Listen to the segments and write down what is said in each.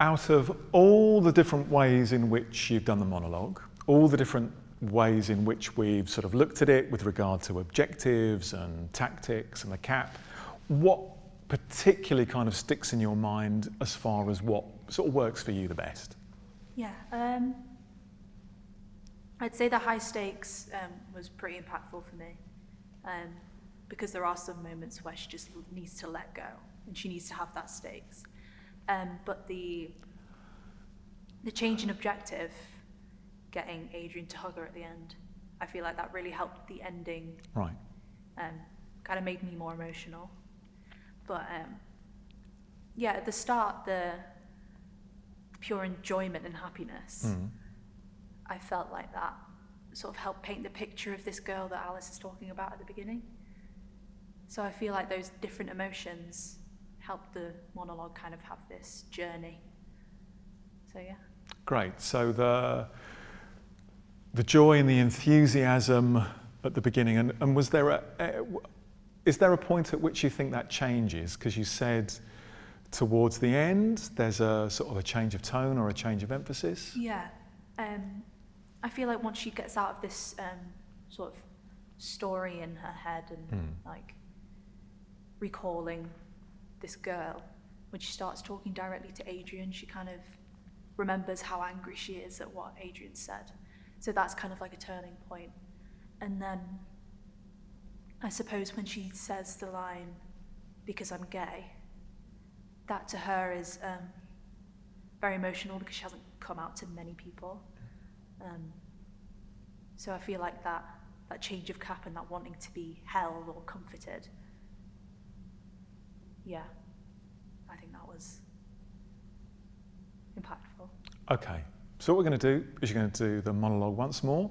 Out of all the different ways in which you've done the monologue, all the different ways in which we've sort of looked at it with regard to objectives and tactics and the cap, what particularly kind of sticks in your mind as far as what sort of works for you the best? Yeah, I'd say the high stakes was pretty impactful for me, because there are some moments where she just needs to let go and she needs to have that stakes. But the change in objective, getting Adrian to hug her at the end, I feel like that really helped the ending. Right. Kind of made me more emotional. But yeah, at the start, the pure enjoyment and happiness, I felt like that sort of helped paint the picture of this girl that Alice is talking about at the beginning. So I feel like those different emotions helped the monologue kind of have this journey. So yeah. Great. So the joy and the enthusiasm at the beginning, and was there is there a point at which you think that changes? Because you said towards the end there's a sort of a change of tone or a change of emphasis. Yeah. I feel like once she gets out of this sort of story in her head and like recalling this girl, when she starts talking directly to Adrian, she kind of remembers how angry she is at what Adrian said. So that's kind of like a turning point. And then I suppose when she says the line, "because I'm gay," that to her is very emotional because she hasn't come out to many people. So I feel like that change of cap and that wanting to be held or comforted, yeah, I think that was impactful. Okay, so what we're going to do is you're going to do the monologue once more,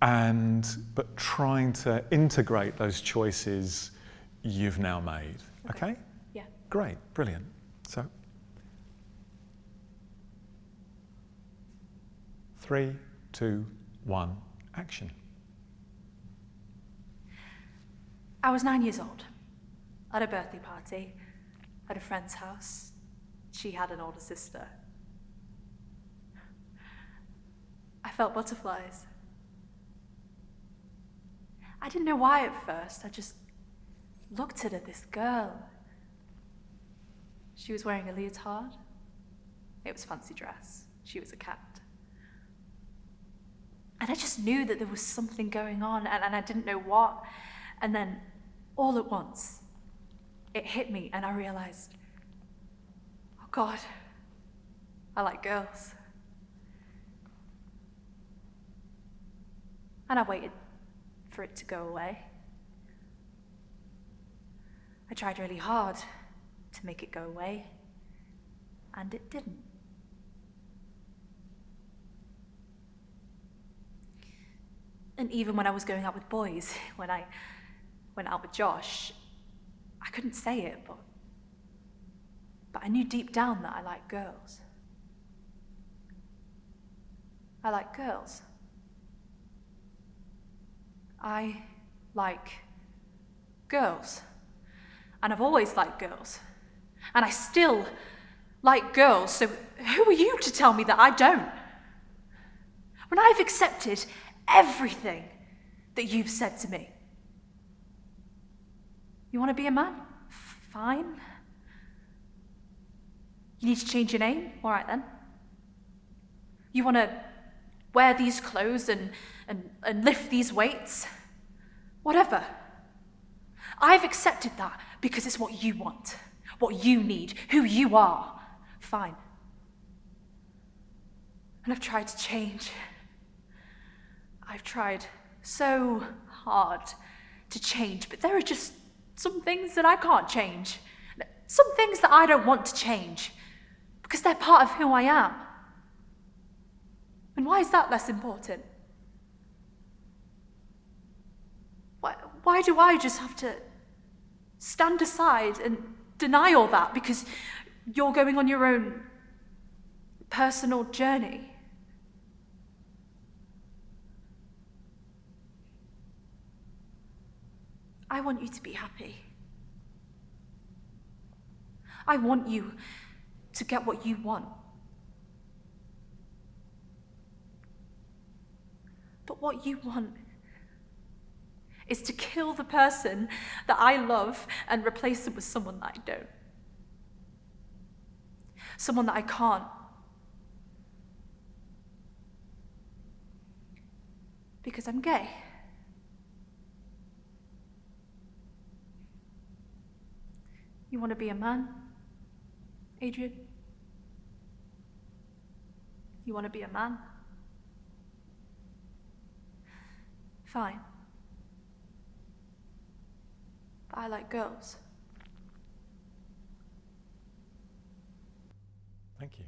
but trying to integrate those choices you've now made. Okay? Yeah. Great, brilliant. So, 3, 2, 1, action. I was 9 years old, at a birthday party, at a friend's house. She had an older sister. I felt butterflies. I didn't know why at first. I just looked at her, this girl. She was wearing a leotard. It was a fancy dress. She was a cat. And I just knew that there was something going on, and I didn't know what. And then, all at once, it hit me, and I realized, oh God, I like girls. And I waited for it to go away. I tried really hard to make it go away, and it didn't. And even when I was going out with boys, when I went out with Josh, I couldn't say it, but I knew deep down that I liked girls. I like girls. I like girls. And I've always liked girls. And I still like girls, so who are you to tell me that I don't? When I've accepted everything that you've said to me. You want to be a man? Fine. You need to change your name? All right then. You want to wear these clothes and lift these weights? Whatever. I've accepted that because it's what you want, what you need, who you are. Fine. And I've tried to change. I've tried so hard to change, but there are just some things that I can't change. Some things that I don't want to change because they're part of who I am. And why is that less important? Why do I just have to stand aside and deny all that because you're going on your own personal journey? I want you to be happy. I want you to get what you want. But what you want is to kill the person that I love and replace them with someone that I don't. Someone that I can't. Because I'm gay. You want to be a man, Adrian? You want to be a man? Fine. But I like girls. Thank you.